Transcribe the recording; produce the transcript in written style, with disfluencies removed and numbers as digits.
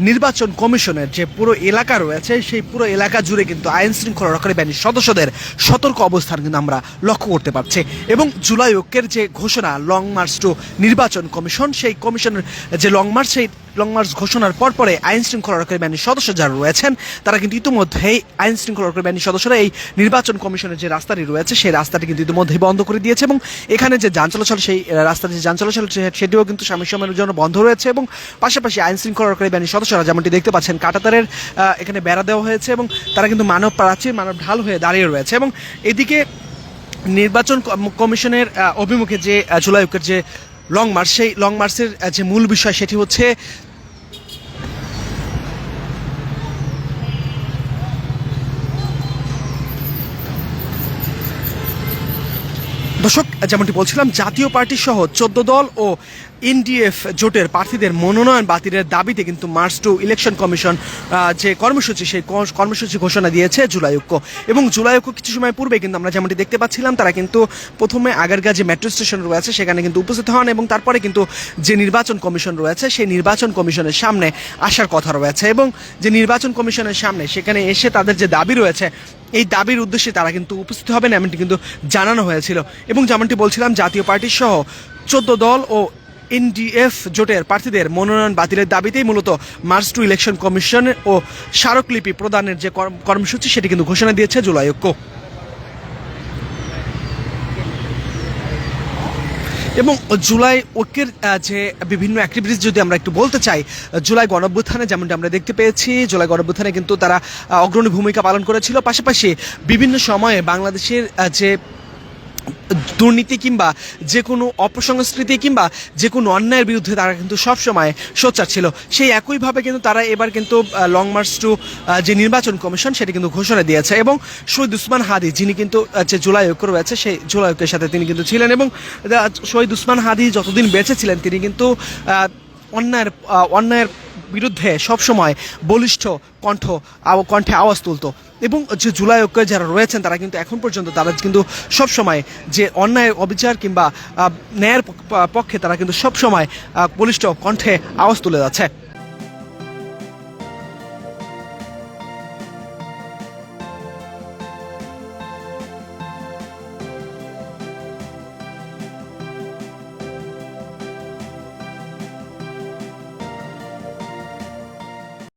নির্বাচন কমিশনের যে পুরো এলাকা রয়েছে সেই পুরো এলাকা জুড়ে কিন্তু আইন শৃঙ্খলা রক্ষাকারী বাহিনীর সদস্যদের সতর্ক অবস্থান কিন্তু আমরা লক্ষ্য করতে পারছি। এবং জুলাই ঐক্যের যে ঘোষণা লং মার্চ টু নির্বাচন কমিশন, সেই কমিশনের যে লং মার্চ ঘোষণার পরে আইন শৃঙ্খলা রক্ষাকারী বাহিনীর সদস্য যারা রয়েছেন তারা কিন্তু ইতিমধ্যেই আইন শৃঙ্খলা রক্ষাকারী বাহিনীর সদস্যরা এই নির্বাচন কমিশনের যে রাস্তাটি রয়েছে সেই রাস্তাটি কিন্তু ইতিমধ্যেই বন্ধ করে দিয়েছে এবং এখানে যে যান চলাচল সেই রাস্তার যে যান চলাচল সেটিও কিন্তু সাময়িক সময়ের জন্য বন্ধ রয়েছে। এবং পাশাপাশি আইন শৃঙ্খলা রক্ষাকারী বাহিনীর সদস্যরা যেমনটি দেখতে পাচ্ছেন কাঁটাতারের এখানে বেড়া দেওয়া হয়েছে এবং তারা কিন্তু মানব প্রাচীর মানব ঢাল হয়ে দাঁড়িয়ে রয়েছে। এবং এদিকে নির্বাচন কমিশনের অভিমুখে যে জুলাই ঐক্যের যে লং মার্চ, সেই লং মার্চের যে মূল বিষয় সেটি হচ্ছে দর্শক, যেমনটি বলছিলাম জাতীয় পার্টি সহ 14 দল ও এনডিএফ জোটের প্রার্থীদের মনোনয়ন বাতিলের দাবিতে কিন্তু মার্চ টু ইলেকশন কমিশন যে কর্মসূচি সেই কর্মসূচি ঘোষণা দিয়েছে জুলাই ঐক্য। এবং জুলাই ঐক্য কিছু সময় পূর্বে কিন্তু আমরা যেমনটি দেখতে পাচ্ছিলাম তারা কিন্তু প্রথমে আগারগাঁ যে মেট্রো স্টেশন রয়েছে সেখানে কিন্তু উপস্থিত হন এবং তারপরে কিন্তু যে নির্বাচন কমিশন রয়েছে সেই নির্বাচন কমিশনের সামনে আসার কথা রয়েছে। এবং যে নির্বাচন কমিশনের সামনে সেখানে এসে তাদের যে দাবি রয়েছে এই দাবির উদ্দেশ্যে তারা কিন্তু উপস্থিত হবেন এমনটি কিন্তু জানানো হয়েছিল। এবং যেমনটি বলছিলাম জাতীয় পার্টি সহ 14 দল ও এনডিএফ জোটের প্রার্থীদের মনোনয়ন বাতিলের দাবিতেই মূলত মার্চ টু ইলেকশন কমিশন ও স্মারকলিপি প্রদানের যে কর্মসূচি সেটি কিন্তু ঘোষণা দিয়েছে জুলাই ঐক্য। এবং জুলাই ঐক্যের যে বিভিন্ন অ্যাক্টিভিটিস যদি আমরা একটু বলতে চাই, জুলাই গণঅভ্যুত্থানে যেমনটি আমরা দেখতে পেয়েছি জুলাই গণঅভ্যুত্থানে কিন্তু তারা অগ্রণী ভূমিকা পালন করেছিল। পাশাপাশি বিভিন্ন সময়ে বাংলাদেশের যে দুর্নীতি কিংবা যে কোনো অপসংস্কৃতি কিংবা যে কোনো অন্যায়ের বিরুদ্ধে তারা কিন্তু সবসময় সোচ্চার ছিল। সেই একইভাবে কিন্তু তারা এবার কিন্তু লং মার্চ টু যে নির্বাচন কমিশন সেটি কিন্তু ঘোষণা দিয়েছে। এবং শহীদ উসমান হাদি যিনি কিন্তু যে জুলাই ঐক্য রয়েছে সেই জুলাই ঐক্যের সাথে তিনি কিন্তু ছিলেন এবং শহীদ উসমান হাদি যতদিন বেঁচে ছিলেন তিনি কিন্তু অন্যায়ের বিরুদ্ধে সবসময় বলিষ্ঠ কণ্ঠে আওয়াজ তুলত। এবং যে জুলাই ঐক্য যারা রয়েছেন তারা কিন্তু এখন পর্যন্ত তারা কিন্তু সবসময় যে অন্যায় অবিচার কিংবা ন্যায়ের পক্ষে তারা কিন্তু সবসময় বলিষ্ঠ কণ্ঠে আওয়াজ তুলে যাচ্ছে।